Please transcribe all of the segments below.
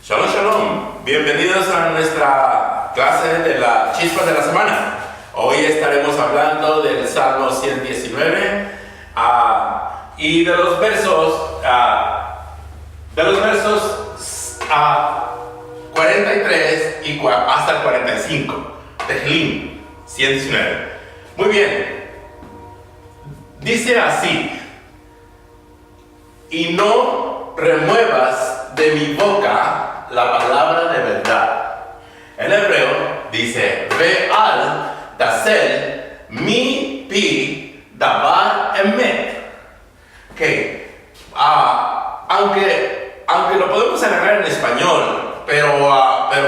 Shalom, shalom. Bienvenidos a nuestra clase de la chispa de la semana. Hoy estaremos hablando del Salmo 119 y de los versos 43 y hasta el 45. Tehillim 119. Muy bien. Dice así: y no remuevas de mi boca la palabra de verdad. En hebreo dice: Ve'al tasel mi pi davar emet. Aunque lo podemos agarrar en español, pero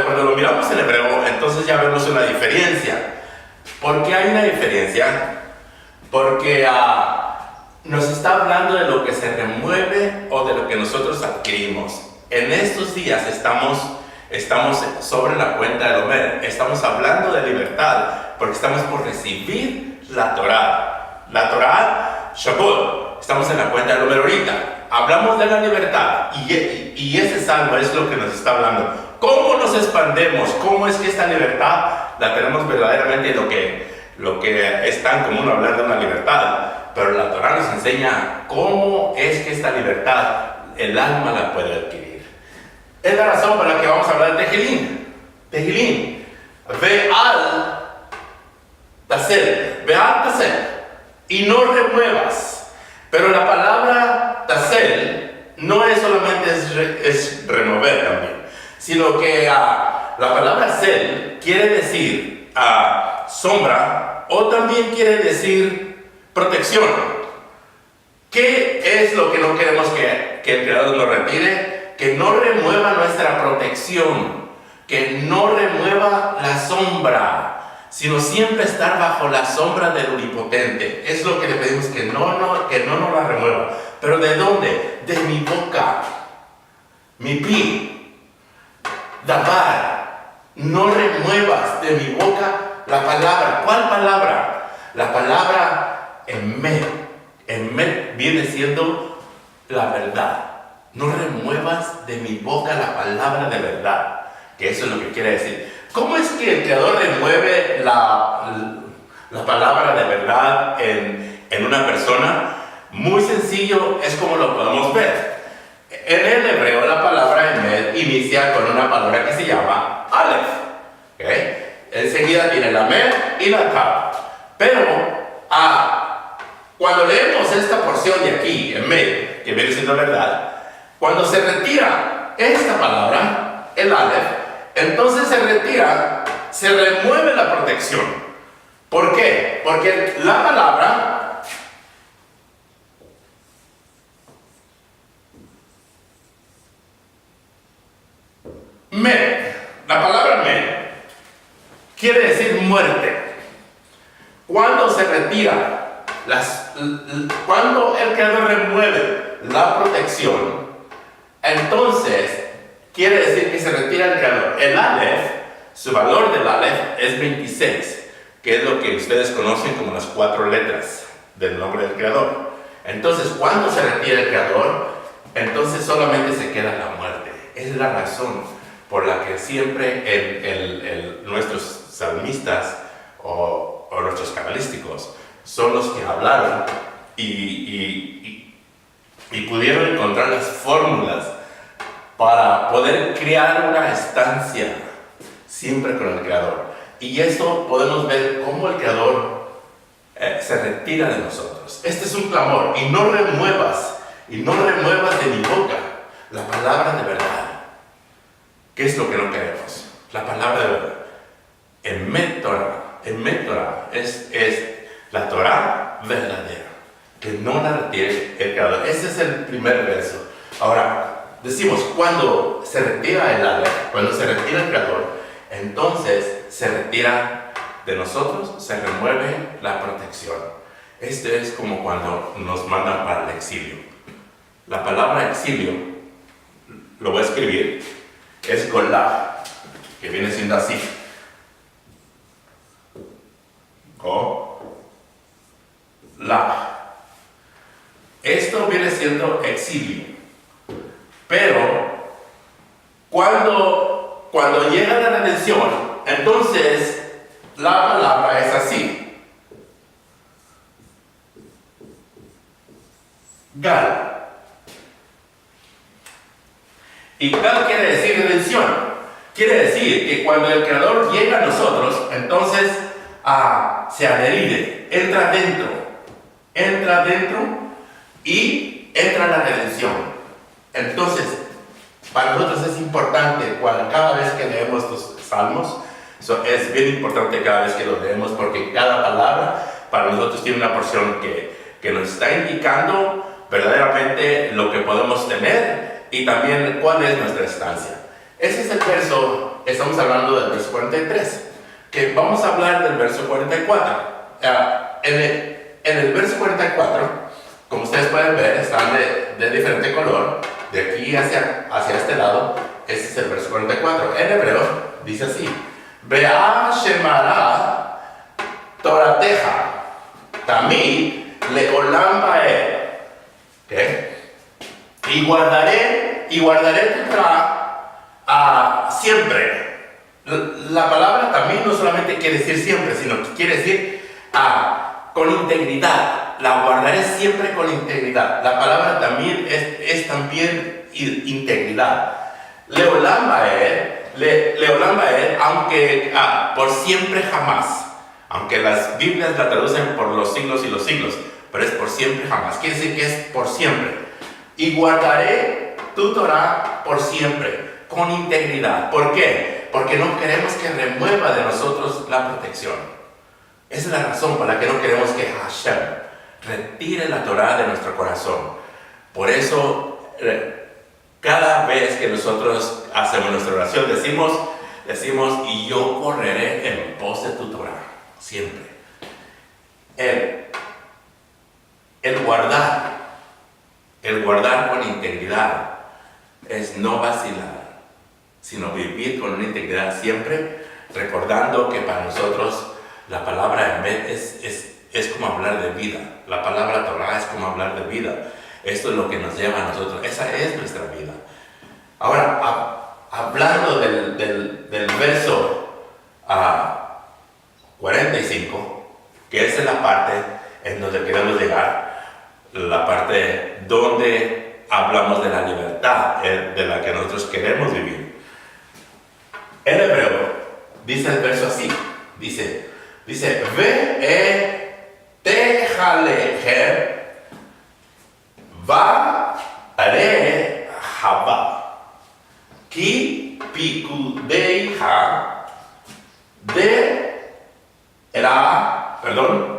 cuando lo miramos en hebreo, entonces ya vemos una diferencia. ¿Por qué hay una diferencia? Porque nos está hablando de lo que se remueve o de lo que nosotros adquirimos. En estos días estamos sobre la cuenta del Omer. Estamos hablando de libertad porque estamos por recibir la Torah. La Torah, Shavuot. Estamos en la cuenta del Omer ahorita. Hablamos de la libertad y ese salmo es lo que nos está hablando. ¿Cómo nos expandemos? ¿Cómo es que esta libertad la tenemos verdaderamente lo que es tan común hablar de una libertad? Pero la Torah nos enseña cómo es que esta libertad el alma la puede adquirir. Es la razón por la que vamos a hablar de Tehillim. Tehillim. Ve'al tasel. Y no remuevas. Pero la palabra tasel no es solamente es remover también, sino que la palabra sel quiere decir sombra o también quiere decir protección. ¿Qué es lo que no queremos que el Creador nos retire? Que no remueva nuestra protección, que no remueva la sombra, sino siempre estar bajo la sombra del Omnipotente. Es lo que le pedimos, que no nos la remueva. ¿Pero de dónde? De mi boca, mi pi, davar. No remuevas de mi boca la palabra. ¿Cuál palabra? La palabra emet. Emet viene siendo la verdad. No remuevas de mi boca la palabra de verdad. Que eso es lo que quiere decir. ¿Cómo es que el Creador remueve la palabra de verdad en una persona? Muy sencillo, es como lo podemos ver. En el hebreo la palabra emet inicia con una palabra que se llama Aleph. Enseguida tiene la Med y la Tav. Pero cuando leemos esta porción de aquí, emet, que viene siendo verdad, cuando se retira esta palabra, el Aleph, entonces se remueve la protección. ¿Por qué? Porque la palabra la palabra quiere decir muerte. Cuando se retira, cuando el Creador remueve la protección, entonces quiere decir que se retira el Creador. El Aleph, su valor del Aleph es 26, que es lo que ustedes conocen como las 4 letras del nombre del Creador. Entonces, cuando se retira el Creador, entonces solamente se queda la muerte. Es la razón por la que siempre nuestros salmistas o nuestros cabalísticos son los que hablaron y pudieron encontrar las fórmulas para poder crear una estancia siempre con el Creador. Y esto podemos ver cómo el Creador se retira de nosotros. Este es un clamor: y no remuevas de mi boca la palabra de verdad. ¿Qué es lo que no queremos? La palabra de verdad. Emet Torah es la Torah verdadera, que no la retire el Creador. Ese es el primer verso. Ahora, decimos, cuando se retira el Aleph, cuando se retira el Creador, entonces se retira de nosotros, se remueve la protección. Este es como cuando nos mandan para el exilio. La palabra exilio, lo voy a escribir, es golá, que viene siendo así. Esto viene siendo exilio. Pero Cuando llega la redención, entonces la palabra es así. Gal. ¿Y Gal quiere decir redención? Quiere decir que cuando el Creador llega a nosotros, entonces se adhiere, entra dentro y entra la redención. Entonces, para nosotros es importante cada vez que leemos los salmos, es bien importante cada vez que lo leemos porque cada palabra para nosotros tiene una porción que nos está indicando verdaderamente lo que podemos tener y también cuál es nuestra estancia. Ese es el verso, estamos hablando del verso 43, que vamos a hablar del verso 44. En el verso 44, como ustedes pueden ver, están de diferente color, de aquí hacia este lado, este es el verso 44. En hebreo dice así: Be'a Shemara Torateja Tamid Leolam Ba'ed. ¿Okay? Y guardaré tu Torah siempre. La palabra también no solamente quiere decir siempre, sino que quiere decir con integridad. La guardaré siempre con integridad. La palabra también es también integridad. Leolam Ba'ed, aunque por siempre jamás. Aunque las Biblias la traducen por los siglos y los siglos, pero es por siempre jamás. Quiere decir que es por siempre. Y guardaré tu Torah por siempre, con integridad. ¿Por qué? Porque no queremos que remueva de nosotros la protección. Esa es la razón por la que no queremos que Hashem retire la Torah de nuestro corazón. Por eso, cada vez que nosotros hacemos nuestra oración, decimos, y yo correré en pos de tu Torah, siempre. El guardar con integridad es no vacilar, sino vivir con una integridad siempre, recordando que para nosotros la palabra es como hablar de vida. La palabra Torah es como hablar de vida. Esto es lo que nos lleva a nosotros. Esa es nuestra vida. Ahora, hablando del verso 45, que esa es la parte en donde queremos llegar, la parte donde hablamos de la libertad de la que nosotros queremos vivir. En hebreo dice el verso así, dice Ve'etejalehem va'are haba ki pikudeiha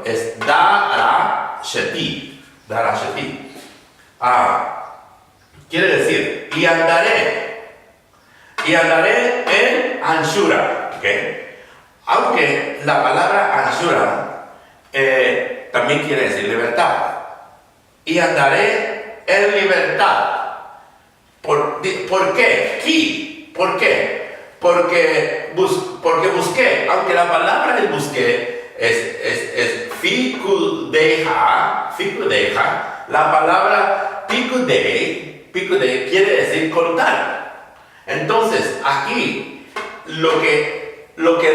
es dara sheti. Quiere decir, y andaré en anchura, ¿okay? Aunque la palabra anchura también quiere decir libertad. Y andaré en libertad. ¿Por qué? ¿Por qué? Porque busqué, aunque la palabra del busqué es fikudeja, la palabra pikudei quiere decir contar. Entonces, aquí lo que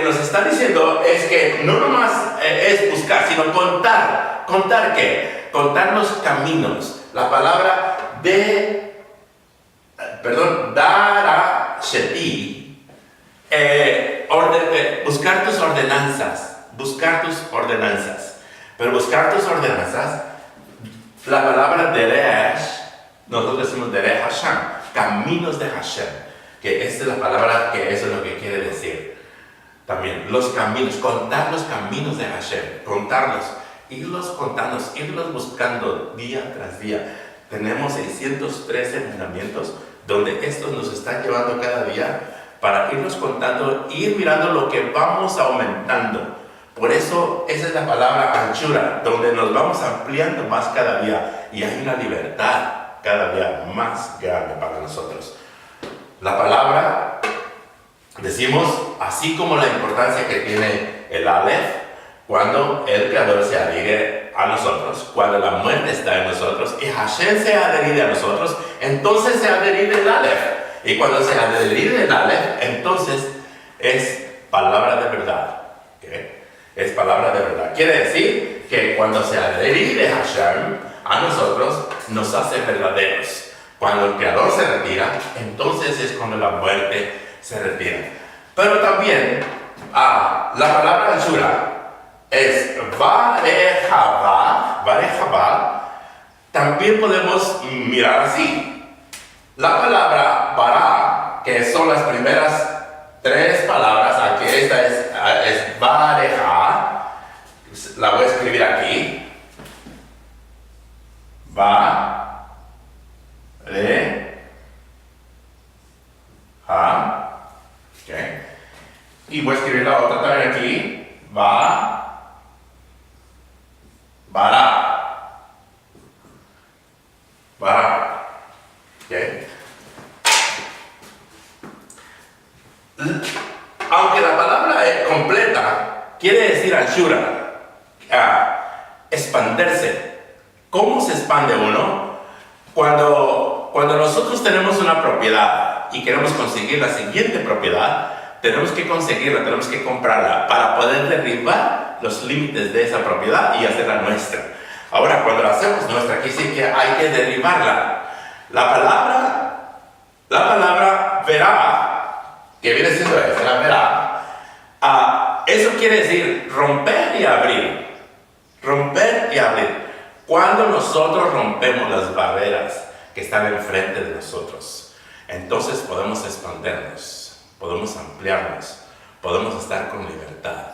nos está diciendo es que no nomás es buscar, sino contar. ¿Contar qué? Contar los caminos. La palabra dara sheti, buscar tus ordenanzas. Pero buscar tus ordenanzas, la palabra derech, nosotros decimos derech Hashem, caminos de Hashem, que esta es la palabra que eso es lo que quiere decir. También los caminos, contar los caminos de Hashem, contarlos, irlos contando, irlos buscando día tras día. Tenemos 613 mandamientos donde estos nos están llevando cada día para irnos contando, ir mirando lo que vamos aumentando. Por eso esa es la palabra anchura, donde nos vamos ampliando más cada día y hay una libertad cada día más grande para nosotros. La palabra, decimos, así como la importancia que tiene el Aleph, cuando el Creador se adhiere a nosotros, cuando la muerte está en nosotros y Hashem se adhiere a nosotros, entonces se adhiere el Aleph. Y cuando se adhiere el Aleph, entonces es palabra de verdad. ¿Okay? Es palabra de verdad. Quiere decir que cuando se adhiere Hashem a nosotros, nos hace verdaderos. Cuando el Creador se retira, entonces es cuando la muerte se retira. Pero también la palabra Ashura es Varejabá. También podemos mirar así. La palabra Bará, que son las primeras 3 palabras, aquí esta es Vareja, la voy a escribir aquí. Okay. Y voy a escribir la otra también aquí. Bará. Okay. Aunque la palabra es completa, quiere decir Ashura, expandirse. ¿Cómo se expande uno? Cuando nosotros tenemos una propiedad y queremos conseguir la siguiente propiedad, tenemos que conseguirla, tenemos que comprarla para poder derribar los límites de esa propiedad y hacerla nuestra. Ahora, cuando la hacemos nuestra, aquí sí que hay que derribarla. La palabra verá, que viene siendo esta, verá, eso quiere decir romper y abrir. Romper y abrir. Cuando nosotros rompemos las barreras que están enfrente de nosotros, entonces podemos expandirnos, podemos ampliarnos, podemos estar con libertad.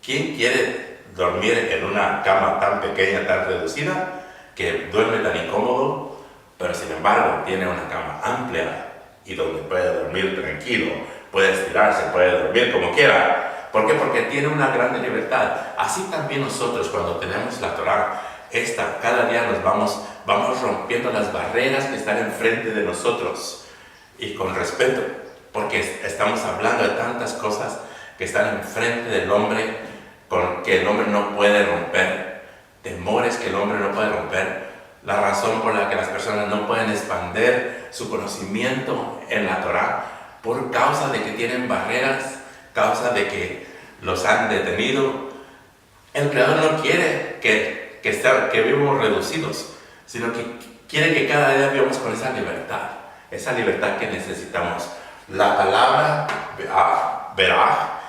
¿Quién quiere dormir en una cama tan pequeña, tan reducida, que duerme tan incómodo, pero sin embargo tiene una cama amplia y donde puede dormir tranquilo, puede estirarse, puede dormir como quiera? ¿Por qué? Porque tiene una gran libertad. Así también nosotros, cuando tenemos la Torah, cada día nos vamos rompiendo las barreras que están enfrente de nosotros, y con respeto, porque estamos hablando de tantas cosas que están enfrente del hombre, que el hombre no puede romper, temores que el hombre no puede romper, la razón por la que las personas no pueden expandir su conocimiento en la Torah, por causa de que tienen barreras, causa de que los han detenido. El Creador no quiere que vivamos reducidos, sino que quiere que cada día vivamos con esa libertad que necesitamos. La palabra verá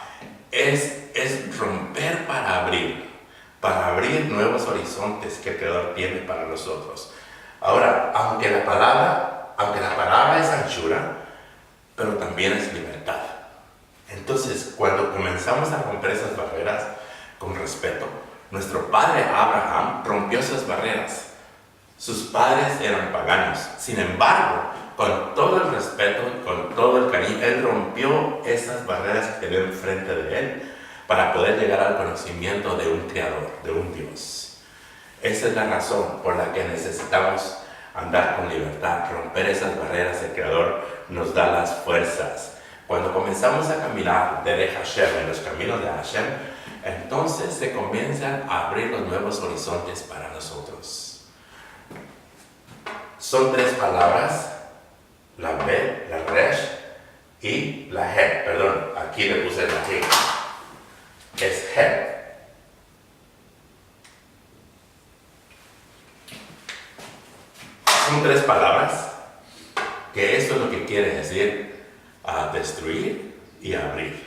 es romper para abrir nuevos horizontes que el Creador tiene para nosotros. Ahora, aunque la palabra es anchura, pero también es libertad. Entonces, cuando comenzamos a romper esas barreras con respeto, nuestro padre Abraham rompió esas barreras. Sus padres eran paganos. Sin embargo, con todo el respeto, con todo el cariño, él rompió esas barreras que tenía enfrente de él para poder llegar al conocimiento de un Creador, de un Dios. Esa es la razón por la que necesitamos andar con libertad, romper esas barreras. El Creador nos da las fuerzas. Cuando comenzamos a caminar de Hashem, en los caminos de Hashem, entonces se comienzan a abrir los nuevos horizontes para nosotros. Son 3 palabras, la Bet, la Resh y la He. Perdón, aquí le puse la He. Es He. Son 3 palabras, que esto es lo que quiere decir destruir y abrir.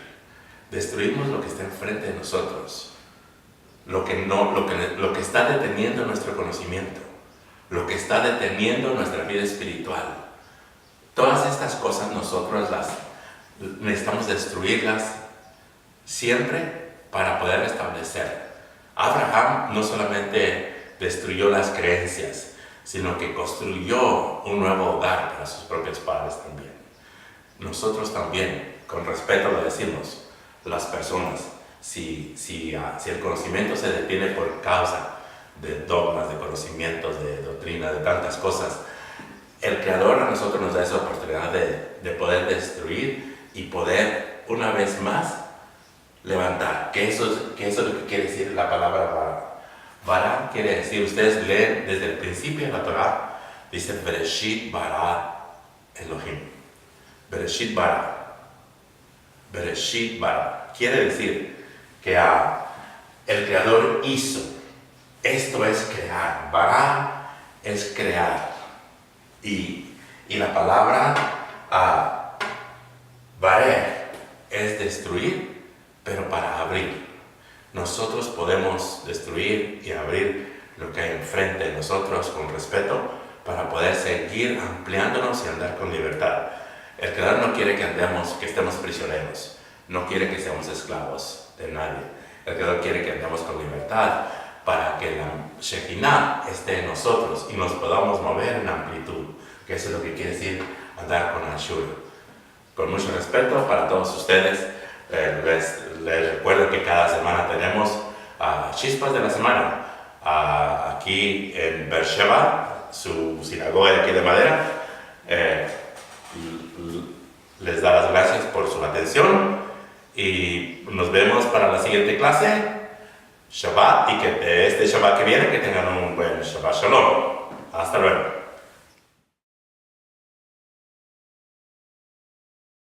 Destruimos lo que está enfrente de nosotros, lo que está deteniendo nuestro conocimiento, lo que está deteniendo nuestra vida espiritual. Todas estas cosas nosotros necesitamos destruirlas siempre para poder restablecer. Abraham no solamente destruyó las creencias, sino que construyó un nuevo hogar para sus propios padres también. Nosotros también, con respeto lo decimos, las personas, si el conocimiento se detiene por causa de dogmas, de conocimientos, de doctrina, de tantas cosas, el Creador a nosotros nos da esa oportunidad de poder destruir y poder una vez más levantar. Que eso es lo que quiere decir la palabra Bará. Bará quiere decir, ustedes leen desde el principio de la Torah, dice Bereshit Bará Elohim. Bereshit bara. Bereshit bara. Quiere decir que el Creador hizo. Esto es crear. Bara es crear. Y la palabra barer es destruir, pero para abrir. Nosotros podemos destruir y abrir lo que hay enfrente de nosotros con respeto para poder seguir ampliándonos y andar con libertad. El Creador no quiere que estemos prisioneros, no quiere que seamos esclavos de nadie. El Creador quiere que andemos con libertad para que la Shekinah esté en nosotros y nos podamos mover en amplitud, que eso es lo que quiere decir andar con Ashur. Con mucho respeto para todos ustedes, les recuerdo que cada semana tenemos Chispas de la Semana aquí en Beersheba, su sinagoga de aquí de madera. Les da las gracias por su atención y nos vemos para la siguiente clase. Shabbat, y que este Shabbat que viene que tengan un buen Shabbat Shalom. Hasta luego.